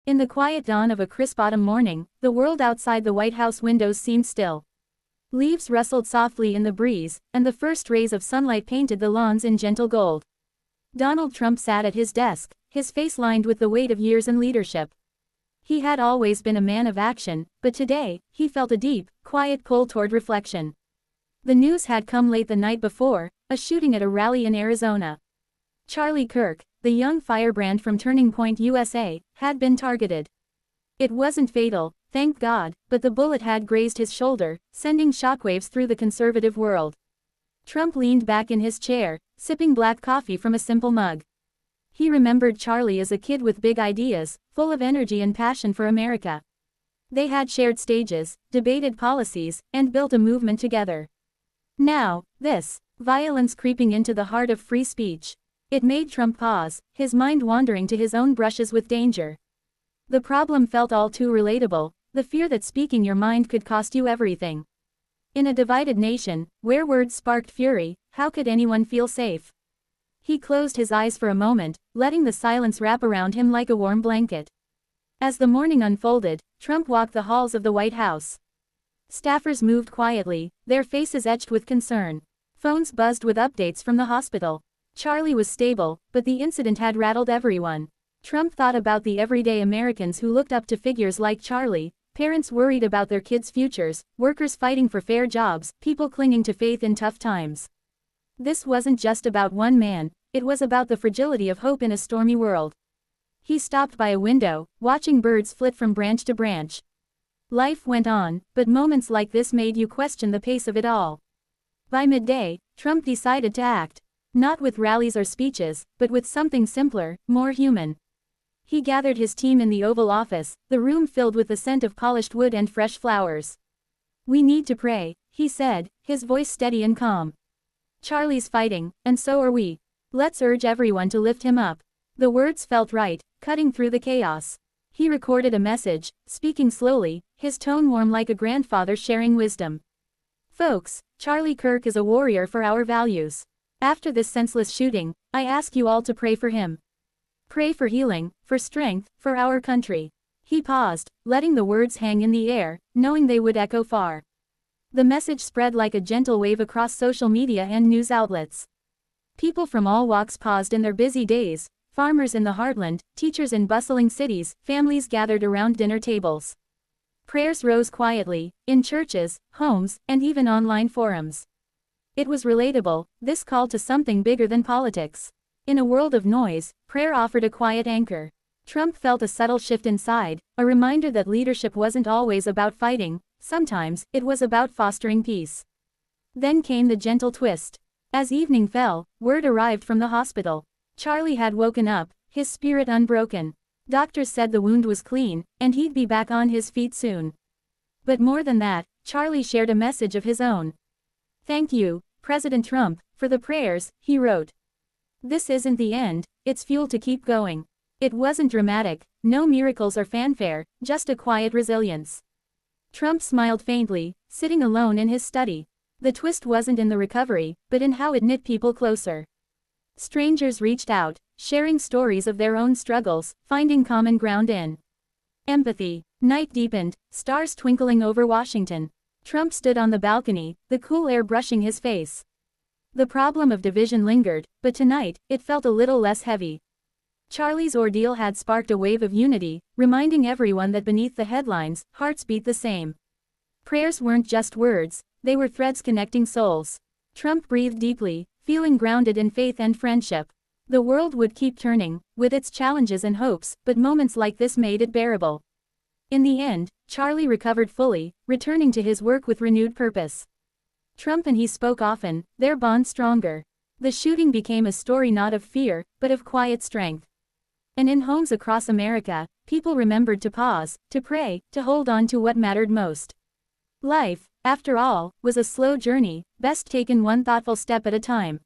In the quiet dawn of a crisp autumn morning, the world outside the White House windows seemed still. Leaves rustled softly in the breeze, and the first rays of sunlight painted the lawns in gentle gold. Donald Trump sat at his desk, his face lined with the weight of years and leadership. He had always been a man of action, but today, he felt a deep, quiet pull toward reflection. The news had come late the night before, a shooting at a rally in Arizona. Charlie Kirk, the young firebrand from Turning Point, USA, had been targeted. It wasn't fatal, thank God, but the bullet had grazed his shoulder, sending shockwaves through the conservative world. Trump leaned back in his chair, sipping black coffee from a simple mug. He remembered Charlie as a kid with big ideas, full of energy and passion for America. They had shared stages, debated policies, and built a movement together. Now, this violence creeping into the heart of free speech. It made Trump pause, his mind wandering to his own brushes with danger. The problem felt all too relatable, the fear that speaking your mind could cost you everything. In a divided nation, where words sparked fury, how could anyone feel safe? He closed his eyes for a moment, letting the silence wrap around him like a warm blanket. As the morning unfolded, Trump walked the halls of the White House. Staffers moved quietly, their faces etched with concern. Phones buzzed with updates from the hospital. Charlie was stable, but the incident had rattled everyone. Trump thought about the everyday Americans who looked up to figures like Charlie, parents worried about their kids' futures, workers fighting for fair jobs, people clinging to faith in tough times. This wasn't just about one man, it was about the fragility of hope in a stormy world. He stopped by a window, watching birds flit from branch to branch. Life went on, but moments like this made you question the pace of it all. By midday, Trump decided to act. Not with rallies or speeches, but with something simpler, more human. He gathered his team in the Oval Office, the room filled with the scent of polished wood and fresh flowers. "We need to pray," he said, his voice steady and calm. "Charlie's fighting, and so are we. Let's urge everyone to lift him up." The words felt right, cutting through the chaos. He recorded a message, speaking slowly, his tone warm like a grandfather sharing wisdom. "Folks, Charlie Kirk is a warrior for our values. After this senseless shooting, I ask you all to pray for him. Pray for healing, for strength, for our country." He paused, letting the words hang in the air, knowing they would echo far. The message spread like a gentle wave across social media and news outlets. People from all walks paused in their busy days, farmers in the heartland, teachers in bustling cities, families gathered around dinner tables. Prayers rose quietly, in churches, homes, and even online forums. It was relatable, this call to something bigger than politics. In a world of noise, prayer offered a quiet anchor. Trump felt a subtle shift inside, a reminder that leadership wasn't always about fighting, sometimes it was about fostering peace. Then came the gentle twist. As evening fell, word arrived from the hospital. Charlie had woken up, his spirit unbroken. Doctors said the wound was clean, and he'd be back on his feet soon. But more than that, Charlie shared a message of his own. "Thank you, President Trump, for the prayers," he wrote. "This isn't the end, it's fuel to keep going." It wasn't dramatic, no miracles or fanfare, just a quiet resilience. Trump smiled faintly, sitting alone in his study. The twist wasn't in the recovery, but in how it knit people closer. Strangers reached out, sharing stories of their own struggles, finding common ground in empathy. Night deepened, stars twinkling over Washington. Trump stood on the balcony, the cool air brushing his face. The problem of division lingered, but tonight, it felt a little less heavy. Charlie's ordeal had sparked a wave of unity, reminding everyone that beneath the headlines, hearts beat the same. Prayers weren't just words, they were threads connecting souls. Trump breathed deeply, feeling grounded in faith and friendship. The world would keep turning, with its challenges and hopes, but moments like this made it bearable. In the end, Charlie recovered fully, returning to his work with renewed purpose. Trump and he spoke often, their bond stronger. The shooting became a story not of fear, but of quiet strength. And in homes across America, people remembered to pause, to pray, to hold on to what mattered most. Life, after all, was a slow journey, best taken one thoughtful step at a time.